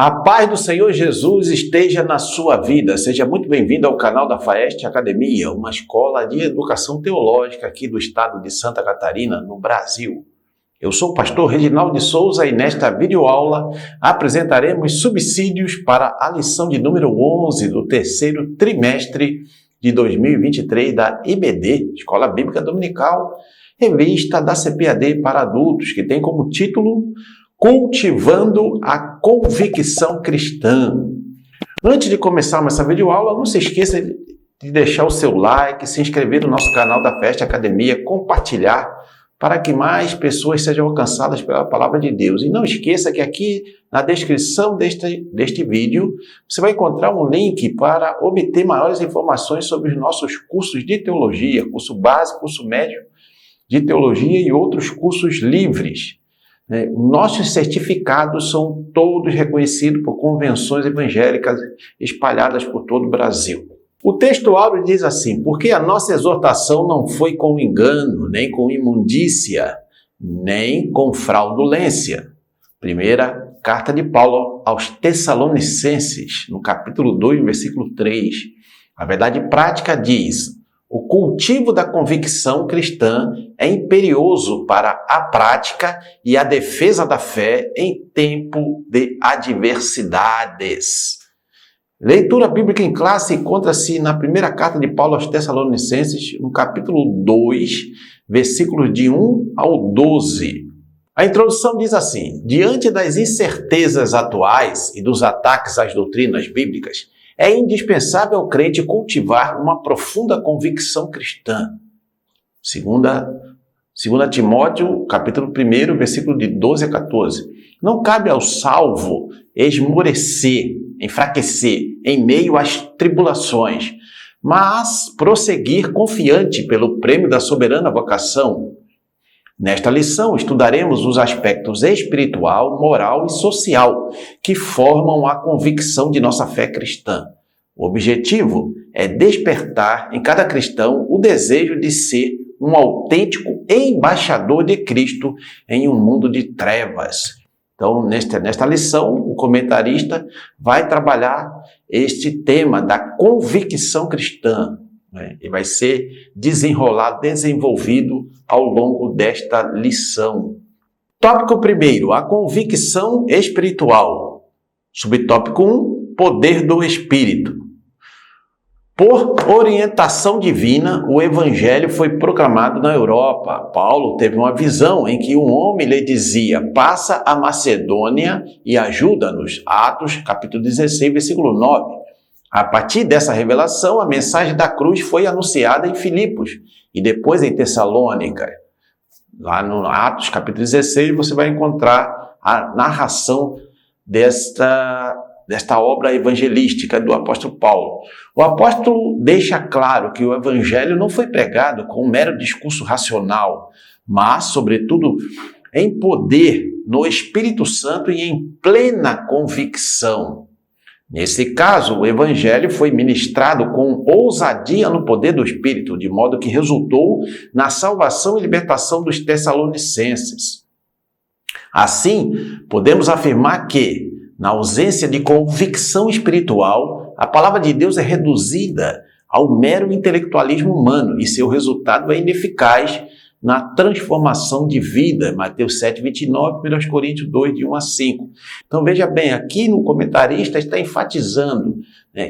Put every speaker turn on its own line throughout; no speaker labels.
A paz do Senhor Jesus esteja na sua vida. Seja muito bem-vindo ao canal da Faeste Academia, uma escola de educação teológica aqui do estado de Santa Catarina, no Brasil. Eu sou o pastor Reginaldo de Souza e nesta videoaula apresentaremos subsídios para a lição de número 11 do terceiro trimestre de 2023 da IBD, Escola Bíblica Dominical, revista da CPAD para adultos, que tem como título Cultivando a Convicção Cristã. Antes de começarmos essa videoaula, não se esqueça de deixar o seu like, se inscrever no nosso canal da Faeste Academia, compartilhar para que mais pessoas sejam alcançadas pela Palavra de Deus. E não esqueça que aqui na descrição deste vídeo você vai encontrar um link para obter maiores informações sobre os nossos cursos de teologia, curso básico, curso médio de teologia e outros cursos livres. Nossos certificados são todos reconhecidos por convenções evangélicas espalhadas por todo o Brasil. O texto áureo diz assim: porque a nossa exortação não foi com engano, nem com imundícia, nem com fraudulência. Primeira carta de Paulo aos Tessalonicenses, no capítulo 2, versículo 3. A verdade prática diz: o cultivo da convicção cristã é imperioso para a prática e a defesa da fé em tempo de adversidades. Leitura bíblica em classe encontra-se na primeira carta de Paulo aos Tessalonicenses, no capítulo 2, versículos de 1 ao 12. A introdução diz assim: diante das incertezas atuais e dos ataques às doutrinas bíblicas, é indispensável ao crente cultivar uma profunda convicção cristã. 2 Timóteo, capítulo 1, versículo de 12 a 14. Não cabe ao salvo esmorecer, enfraquecer em meio às tribulações, mas prosseguir confiante pelo prêmio da soberana vocação. Nesta lição, estudaremos os aspectos espiritual, moral e social que formam a convicção de nossa fé cristã. O objetivo é despertar em cada cristão o desejo de ser um autêntico embaixador de Cristo em um mundo de trevas. Então, nesta lição, o comentarista vai trabalhar este tema da convicção cristã. E vai ser desenvolvido ao longo desta lição. Tópico 1, a convicção espiritual. Subtópico 1, poder do Espírito. Por orientação divina, o Evangelho foi proclamado na Europa. Paulo teve uma visão em que um homem lhe dizia: passa a Macedônia e ajuda-nos. Atos, capítulo 16, versículo 9. A partir dessa revelação, a mensagem da cruz foi anunciada em Filipos e depois em Tessalônica. Lá no Atos, capítulo 16, você vai encontrar a narração desta obra evangelística do apóstolo Paulo. O apóstolo deixa claro que o evangelho não foi pregado com um mero discurso racional, mas, sobretudo, em poder, no Espírito Santo e em plena convicção. Nesse caso, o evangelho foi ministrado com ousadia no poder do Espírito, de modo que resultou na salvação e libertação dos Tessalonicenses. Assim, podemos afirmar que, na ausência de convicção espiritual, a palavra de Deus é reduzida ao mero intelectualismo humano e seu resultado é ineficaz na transformação de vida. Mateus 7, 29, 1 Coríntios 2, de 1 a 5. Então veja bem, aqui no comentarista está enfatizando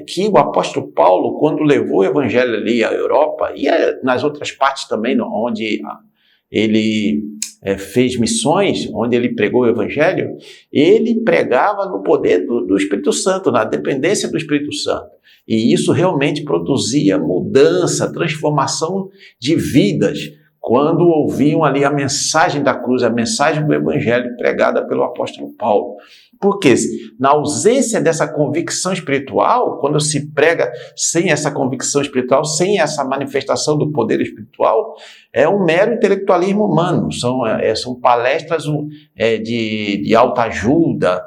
que o apóstolo Paulo, quando levou o evangelho ali à Europa e nas outras partes também, onde ele fez missões, onde ele pregou o evangelho, ele pregava no poder do Espírito Santo, na dependência do Espírito Santo. E isso realmente produzia mudança, transformação de vidas, quando ouviam ali a mensagem da cruz, a mensagem do evangelho pregada pelo apóstolo Paulo. Porque na ausência dessa convicção espiritual, quando se prega sem essa convicção espiritual, sem essa manifestação do poder espiritual, é um mero intelectualismo humano, são palestras de autoajuda,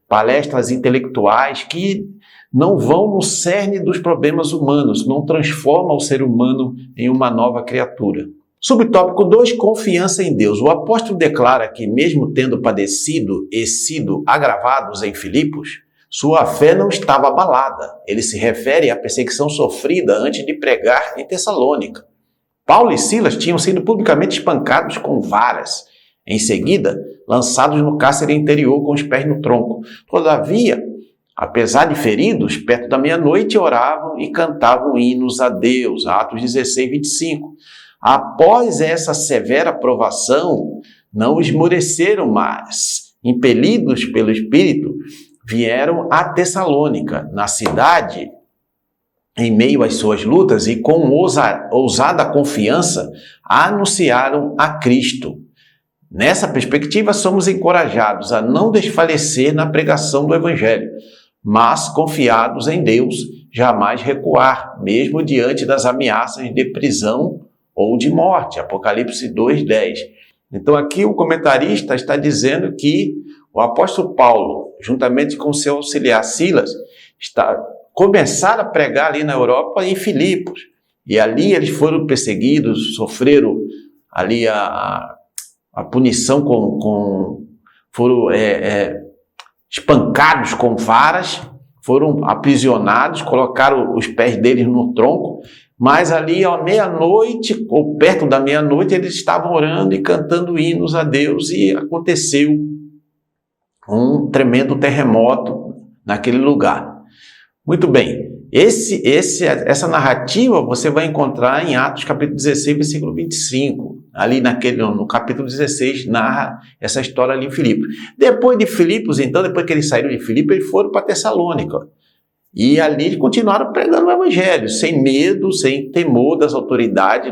palestras intelectuais que não vão no cerne dos problemas humanos, não transformam o ser humano em uma nova criatura. Subtópico 2, confiança em Deus. O apóstolo declara que, mesmo tendo padecido e sido agravados em Filipos, sua fé não estava abalada. Ele se refere à perseguição sofrida antes de pregar em Tessalônica. Paulo e Silas tinham sido publicamente espancados com varas, em seguida lançados no cárcere interior com os pés no tronco. Todavia, apesar de feridos, perto da meia-noite oravam e cantavam hinos a Deus. Atos 16, 25. Após essa severa provação, não esmoreceram mais. Impelidos pelo Espírito, vieram a Tessalônica. Na cidade, em meio às suas lutas e com ousada confiança, anunciaram a Cristo. Nessa perspectiva, somos encorajados a não desfalecer na pregação do Evangelho, mas confiados em Deus, jamais recuar, mesmo diante das ameaças de prisão ou de morte. Apocalipse 2:10. Então aqui o comentarista está dizendo que o apóstolo Paulo, juntamente com seu auxiliar Silas, começaram a pregar ali na Europa, em Filipos. E ali eles foram perseguidos, sofreram ali a punição foram espancados com varas, foram aprisionados, colocaram os pés deles no tronco, mas ali à meia-noite, ou perto da meia-noite, eles estavam orando e cantando hinos a Deus e aconteceu um tremendo terremoto naquele lugar. Muito bem, essa narrativa você vai encontrar em Atos capítulo 16, versículo 25. Ali no capítulo 16, narra essa história ali em Filipos. Depois de Filipos, então, depois que eles saíram de Filipos, eles foram para Tessalônica. E ali eles continuaram pregando o Evangelho, sem medo, sem temor das autoridades,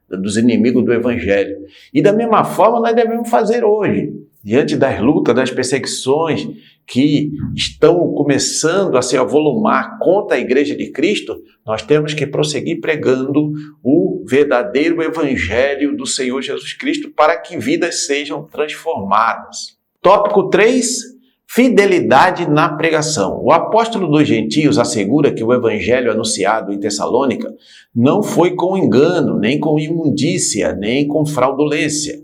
dos inimigos do Evangelho. E da mesma forma nós devemos fazer hoje, diante das lutas, das perseguições que estão começando a se avolumar contra a Igreja de Cristo, nós temos que prosseguir pregando o verdadeiro Evangelho do Senhor Jesus Cristo para que vidas sejam transformadas. Tópico 3. Fidelidade na pregação. O apóstolo dos gentios assegura que o evangelho anunciado em Tessalônica não foi com engano, nem com imundícia, nem com fraudulência,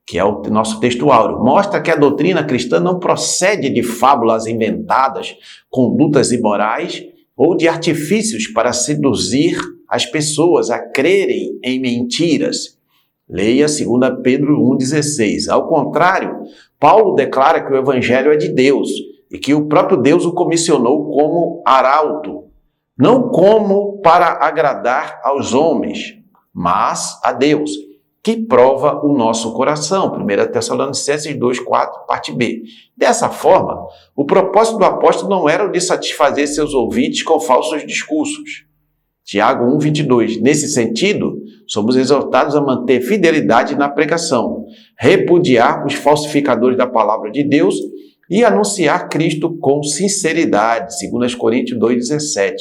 que é o nosso texto áureo. Mostra que a doutrina cristã não procede de fábulas inventadas, condutas imorais ou de artifícios para seduzir as pessoas a crerem em mentiras. Leia 2 Pedro 1,16. Ao contrário, Paulo declara que o evangelho é de Deus e que o próprio Deus o comissionou como arauto, não como para agradar aos homens, mas a Deus, que prova o nosso coração. 1 Tessalonicenses 2,4, parte B. Dessa forma, o propósito do apóstolo não era o de satisfazer seus ouvintes com falsos discursos. Tiago 1,22. Nesse sentido, somos exortados a manter fidelidade na pregação, repudiar os falsificadores da palavra de Deus e anunciar Cristo com sinceridade. 2 Coríntios 2,17.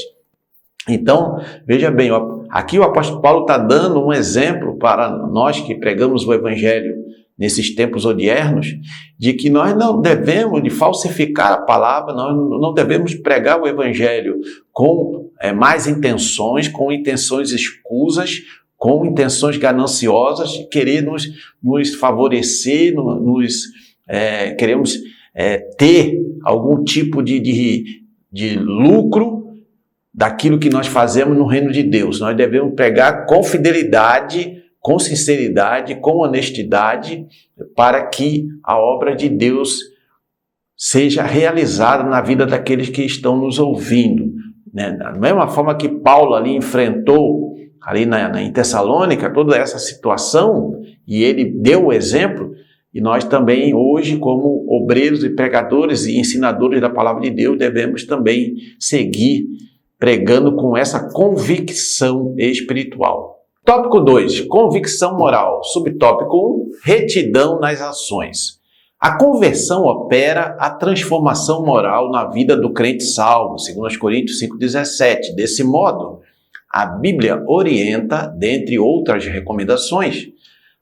Então, veja bem, aqui o apóstolo Paulo está dando um exemplo para nós que pregamos o Evangelho nesses tempos odiernos, de que nós não devemos de falsificar a palavra, nós não devemos pregar o Evangelho com más intenções, com intenções escusas, com intenções gananciosas, de querer nos favorecer, queremos ter algum tipo de lucro daquilo que nós fazemos no reino de Deus. Nós devemos pregar com fidelidade, com sinceridade, com honestidade, para que a obra de Deus seja realizada na vida daqueles que estão nos ouvindo. Da mesma forma que Paulo ali enfrentou, ali em Tessalônica, toda essa situação, e ele deu o exemplo, e nós também hoje, como obreiros e pregadores e ensinadores da palavra de Deus, devemos também seguir pregando com essa convicção espiritual. Tópico 2, convicção moral. Subtópico 1, retidão nas ações. A conversão opera a transformação moral na vida do crente salvo, 2 Coríntios 5,17. Desse modo, a Bíblia orienta, dentre outras recomendações,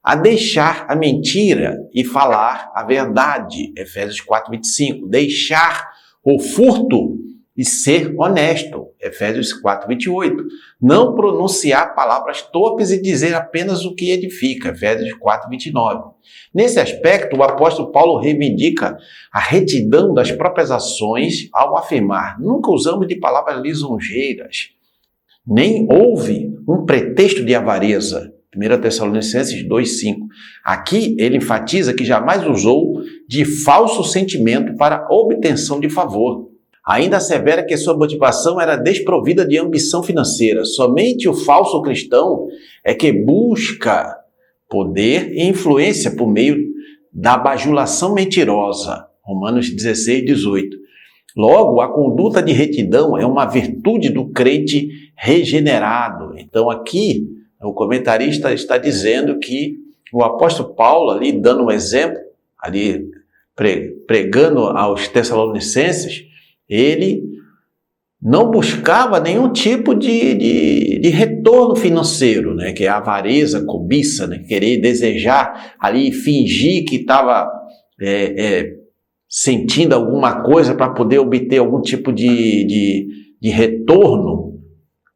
a deixar a mentira e falar a verdade, Efésios 4,25. Deixar o furto e ser honesto, Efésios 4:28. Não pronunciar palavras torpes e dizer apenas o que edifica, Efésios 4:29. Nesse aspecto, o apóstolo Paulo reivindica a retidão das próprias ações ao afirmar: nunca usamos de palavras lisonjeiras, nem houve um pretexto de avareza, 1 Tessalonicenses 2:5. Aqui ele enfatiza que jamais usou de falso sentimento para obtenção de favor. Ainda assevera que sua motivação era desprovida de ambição financeira. Somente o falso cristão é que busca poder e influência por meio da bajulação mentirosa. Romanos 16:18. Logo, a conduta de retidão é uma virtude do crente regenerado. Então aqui o comentarista está dizendo que o apóstolo Paulo, ali dando um exemplo, ali pregando aos Tessalonicenses, ele não buscava nenhum tipo de retorno financeiro, né? Que é a avareza, cobiça, né? Querer desejar ali, fingir que estava sentindo alguma coisa para poder obter algum tipo de retorno,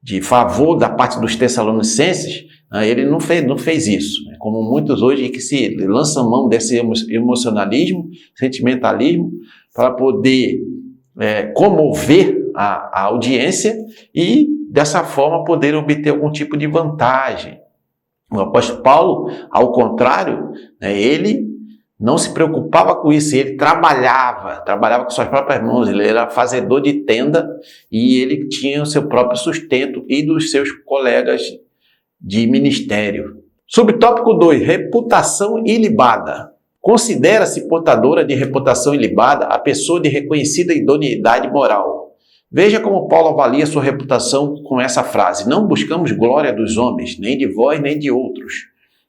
de favor da parte dos Tessalonicenses. Ele não fez isso, né? Como muitos hoje que se lançam mão desse emocionalismo, sentimentalismo, para poder comover a audiência e, dessa forma, poder obter algum tipo de vantagem. O apóstolo Paulo, ao contrário, né, ele não se preocupava com isso, ele trabalhava com suas próprias mãos, ele era fazedor de tenda e ele tinha o seu próprio sustento e dos seus colegas de ministério. Subtópico 2, reputação ilibada. Considera-se portadora de reputação ilibada a pessoa de reconhecida idoneidade moral. Veja como Paulo avalia sua reputação com essa frase: não buscamos glória dos homens, nem de vós, nem de outros.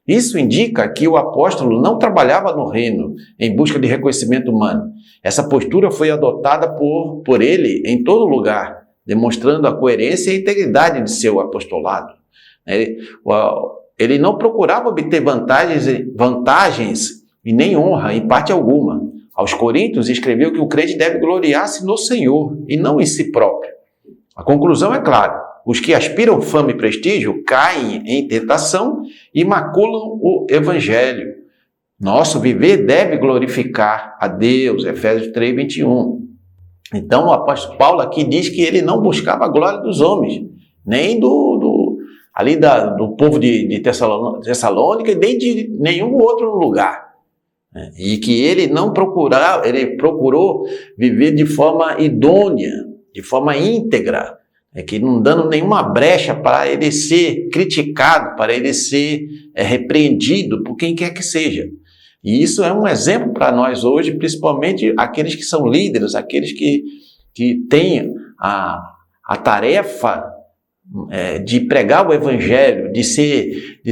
Isso indica que o apóstolo não trabalhava no reino em busca de reconhecimento humano. Essa postura foi adotada por ele em todo lugar, demonstrando a coerência e a integridade de seu apostolado. Ele não procurava obter vantagens e nem honra em parte alguma. Aos Coríntios escreveu que o crente deve gloriar-se no Senhor e não em si próprio. A conclusão é clara: os que aspiram fama e prestígio caem em tentação e maculam o evangelho. Nosso viver deve glorificar a Deus, Efésios 3:21. Então o apóstolo Paulo aqui diz que ele não buscava a glória dos homens, nem do povo de Tessalônica, nem de nenhum outro lugar. E que ele não procurava, ele procurou viver de forma idônea, de forma íntegra, que não dando nenhuma brecha para ele ser criticado, para ele ser repreendido por quem quer que seja. E isso é um exemplo para nós hoje, principalmente aqueles que são líderes, aqueles que têm a tarefa de pregar o evangelho, de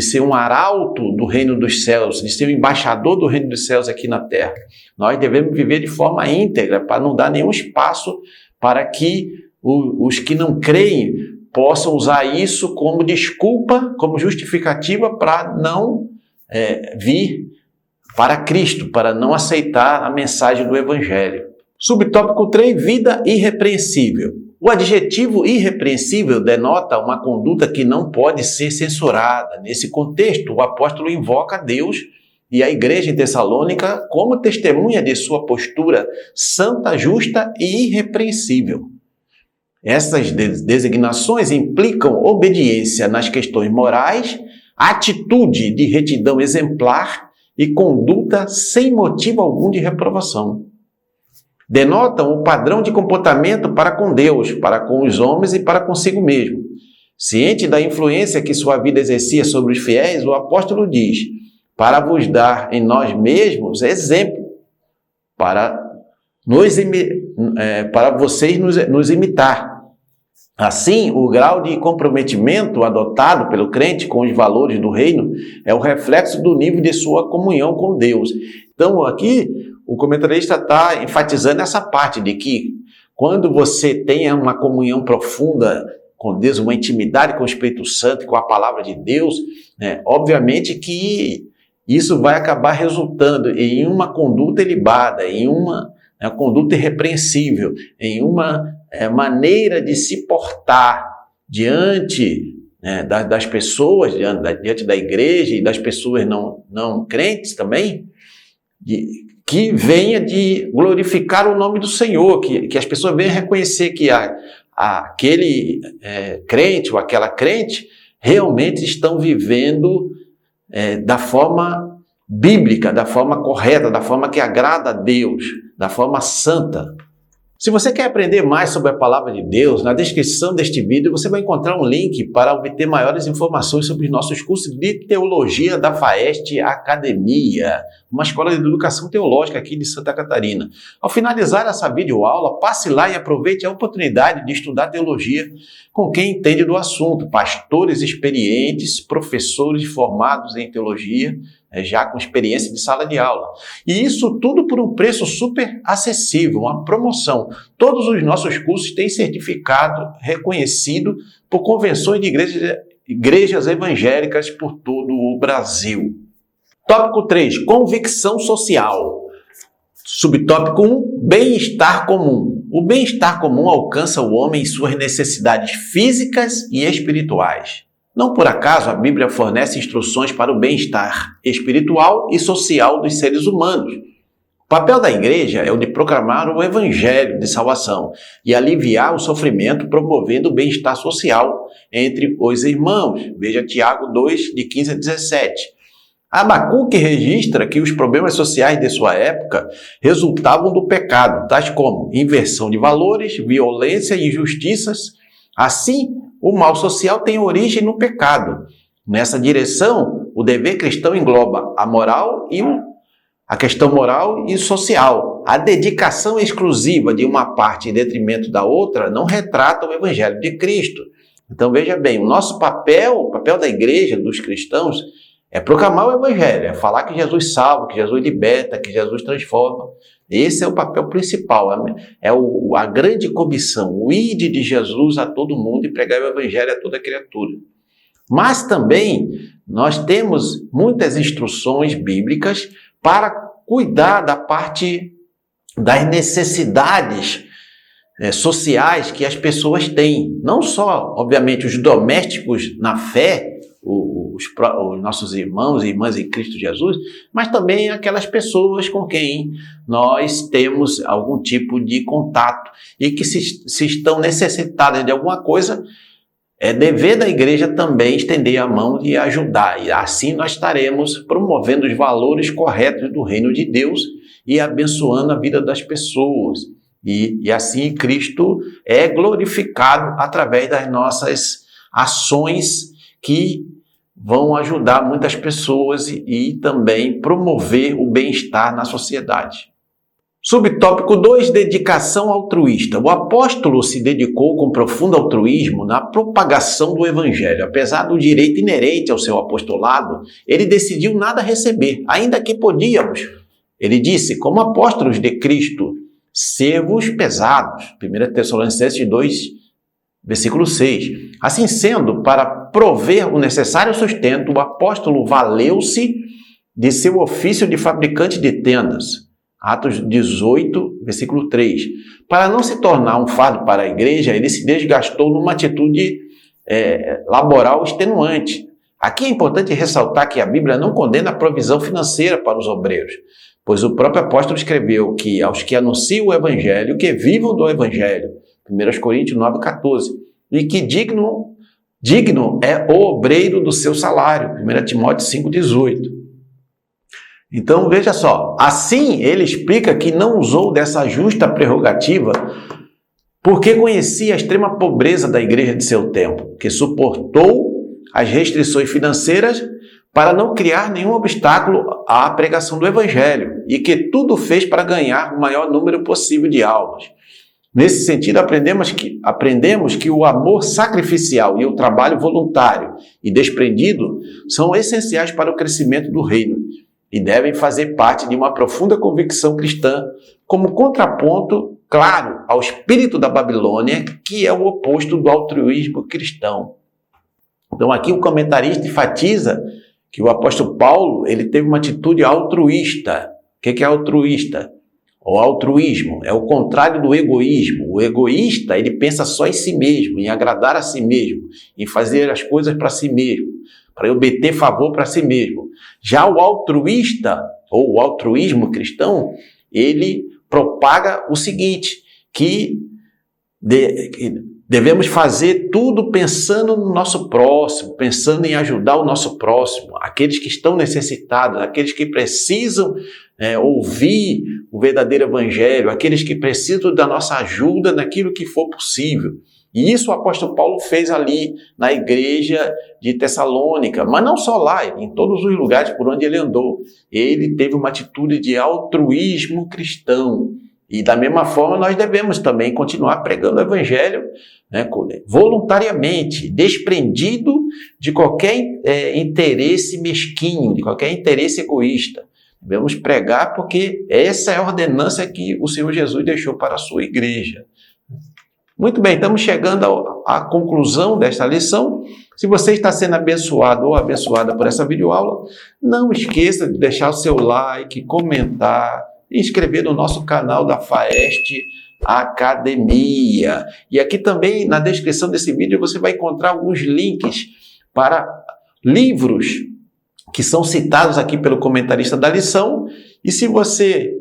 ser um arauto do reino dos céus, de ser um embaixador do reino dos céus aqui na terra. Nós devemos viver de forma íntegra, para não dar nenhum espaço para que os que não creem possam usar isso como desculpa, como justificativa para não vir para Cristo, para não aceitar a mensagem do evangelho. Subtópico 3, vida irrepreensível. O adjetivo irrepreensível denota uma conduta que não pode ser censurada. Nesse contexto, o apóstolo invoca Deus e a igreja em Tessalônica como testemunha de sua postura santa, justa e irrepreensível. Essas designações implicam obediência nas questões morais, atitude de retidão exemplar e conduta sem motivo algum de reprovação. Denotam o padrão de comportamento para com Deus, para com os homens e para consigo mesmo. Ciente da influência que sua vida exercia sobre os fiéis, o apóstolo diz: para vos dar em nós mesmos exemplo, para vocês nos imitar. Assim, o grau de comprometimento adotado pelo crente com os valores do reino é o reflexo do nível de sua comunhão com Deus. Então, aqui, o comentarista está enfatizando essa parte de que quando você tenha uma comunhão profunda com Deus, uma intimidade com o Espírito Santo, com a palavra de Deus, obviamente que isso vai acabar resultando em uma conduta ilibada, em uma conduta irrepreensível, em uma maneira de se portar diante, né, das pessoas, diante da igreja e das pessoas não crentes também, que venha de glorificar o nome do Senhor, que as pessoas venham reconhecer que aquele crente ou aquela crente realmente estão vivendo da forma bíblica, da forma correta, da forma que agrada a Deus, da forma santa. Se você quer aprender mais sobre a palavra de Deus, na descrição deste vídeo você vai encontrar um link para obter maiores informações sobre os nossos cursos de teologia da FAEST Academia, uma escola de educação teológica aqui de Santa Catarina. Ao finalizar essa videoaula, passe lá e aproveite a oportunidade de estudar teologia com quem entende do assunto, pastores experientes, professores formados em teologia, já com experiência de sala de aula. E isso tudo por um preço super acessível, uma promoção. Todos os nossos cursos têm certificado reconhecido por convenções de igrejas evangélicas por todo o Brasil. Tópico 3, convicção social. Subtópico 1, bem-estar comum. O bem-estar comum alcança o homem em suas necessidades físicas e espirituais. Não por acaso a Bíblia fornece instruções para o bem-estar espiritual e social dos seres humanos. O papel da igreja é o de proclamar o evangelho de salvação e aliviar o sofrimento, promovendo o bem-estar social entre os irmãos. Veja Tiago 2, de 15 a 17. Abacuque registra que os problemas sociais de sua época resultavam do pecado, tais como inversão de valores, violência e injustiças. Assim, o mal social tem origem no pecado. Nessa direção, o dever cristão engloba a questão moral e social. A dedicação exclusiva de uma parte em detrimento da outra não retrata o evangelho de Cristo. Então veja bem, o nosso papel, o papel da igreja, dos cristãos, é proclamar o evangelho, é falar que Jesus salva, que Jesus liberta, que Jesus transforma. Esse é o papel principal, a grande comissão, o ide de Jesus a todo mundo e pregar o evangelho a toda criatura. Mas também nós temos muitas instruções bíblicas para cuidar da parte das necessidades sociais que as pessoas têm. Não só, obviamente, os domésticos na fé, os nossos irmãos e irmãs em Cristo Jesus, mas também aquelas pessoas com quem nós temos algum tipo de contato e que se estão necessitadas de alguma coisa, é dever da igreja também estender a mão e ajudar. E assim nós estaremos promovendo os valores corretos do reino de Deus e abençoando a vida das pessoas. E assim Cristo é glorificado através das nossas ações que vão ajudar muitas pessoas e também promover o bem-estar na sociedade. Subtópico 2, dedicação altruísta. O apóstolo se dedicou com profundo altruísmo na propagação do evangelho. Apesar do direito inerente ao seu apostolado, ele decidiu nada receber, ainda que podíamos. Ele disse, como apóstolos de Cristo, ser-vos pesados. 1 Tessalonicenses 2, versículo 6. Assim sendo, para prover o necessário sustento, o apóstolo valeu-se de seu ofício de fabricante de tendas. Atos 18, versículo 3. Para não se tornar um fardo para a igreja, ele se desgastou numa atitude laboral extenuante. Aqui é importante ressaltar que a Bíblia não condena a provisão financeira para os obreiros, pois o próprio apóstolo escreveu que aos que anunciam o evangelho, que vivam do evangelho, 1 Coríntios 9, 14, e que digno é o obreiro do seu salário, 1 Timóteo 5, 18. Então, veja só, assim ele explica que não usou dessa justa prerrogativa porque conhecia a extrema pobreza da igreja de seu tempo, que suportou as restrições financeiras para não criar nenhum obstáculo à pregação do evangelho e que tudo fez para ganhar o maior número possível de almas. Nesse sentido, aprendemos que o amor sacrificial e o trabalho voluntário e desprendido são essenciais para o crescimento do reino e devem fazer parte de uma profunda convicção cristã, como contraponto, claro, ao espírito da Babilônia, que é o oposto do altruísmo cristão. Então aqui o comentarista enfatiza que o apóstolo Paulo ele teve uma atitude altruísta. O que é altruísta? O altruísmo é o contrário do egoísmo. O egoísta, ele pensa só em si mesmo, em agradar a si mesmo, em fazer as coisas para si mesmo, para obter favor para si mesmo. Já o altruísta, ou o altruísmo cristão, ele propaga o seguinte, que devemos fazer tudo pensando no nosso próximo, pensando em ajudar o nosso próximo, aqueles que estão necessitados, aqueles que precisam ouvir o verdadeiro evangelho, aqueles que precisam da nossa ajuda naquilo que for possível. E isso o apóstolo Paulo fez ali na igreja de Tessalônica, mas não só lá, em todos os lugares por onde ele andou. Ele teve uma atitude de altruísmo cristão. E da mesma forma nós devemos também continuar pregando o evangelho, voluntariamente, desprendido de qualquer interesse mesquinho, de qualquer interesse egoísta. Devemos pregar porque essa é a ordenança que o Senhor Jesus deixou para a sua igreja. Muito bem, estamos chegando à conclusão desta lição. Se você está sendo abençoado ou abençoada por essa videoaula, não esqueça de deixar o seu like, comentar, inscrever no nosso canal da FAEST Academia. E aqui também na descrição desse vídeo você vai encontrar alguns links para livros que são citados aqui pelo comentarista da lição. E se você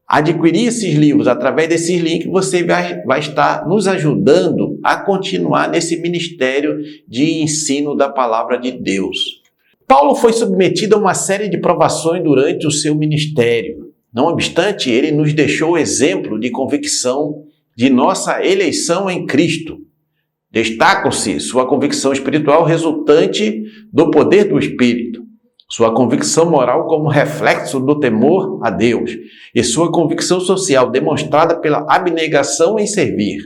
adquirir esses livros através desses links, você vai estar nos ajudando a continuar nesse ministério de ensino da palavra de Deus. Paulo foi submetido a uma série de provações durante o seu ministério. Não obstante, ele nos deixou exemplo de convicção de nossa eleição em Cristo. Destacam-se sua convicção espiritual resultante do poder do Espírito, sua convicção moral como reflexo do temor a Deus e sua convicção social demonstrada pela abnegação em servir.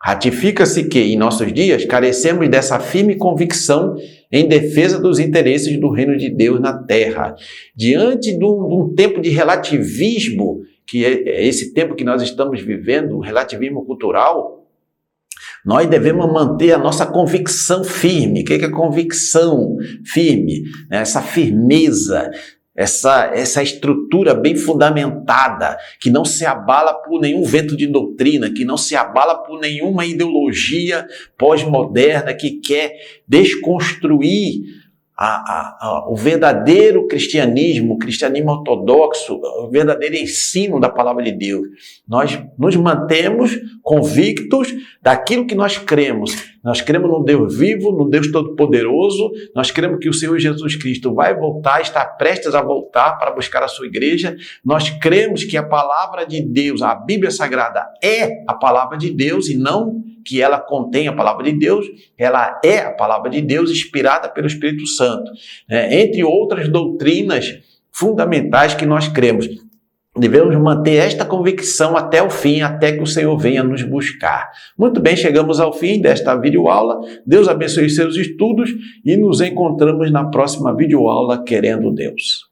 Ratifica-se que, em nossos dias, carecemos dessa firme convicção em defesa dos interesses do reino de Deus na terra. Diante de um tempo de relativismo, que é esse tempo que nós estamos vivendo, o relativismo cultural, nós devemos manter a nossa convicção firme. O que é convicção firme? Essa firmeza, essa estrutura bem fundamentada, que não se abala por nenhum vento de doutrina, que não se abala por nenhuma ideologia pós-moderna que quer desconstruir o verdadeiro cristianismo, o cristianismo ortodoxo, o verdadeiro ensino da palavra de Deus. Nós nos mantemos convictos daquilo que nós cremos. Nós cremos no Deus vivo, no Deus Todo-Poderoso. Nós cremos que o Senhor Jesus Cristo vai voltar, está prestes a voltar para buscar a sua igreja. Nós cremos que a palavra de Deus, a Bíblia Sagrada, é a palavra de Deus e não que ela contém a palavra de Deus, ela é a palavra de Deus inspirada pelo Espírito Santo. Entre outras doutrinas fundamentais que nós cremos. Devemos manter esta convicção até o fim, até que o Senhor venha nos buscar. Muito bem, chegamos ao fim desta videoaula. Deus abençoe seus estudos e nos encontramos na próxima videoaula, querendo Deus.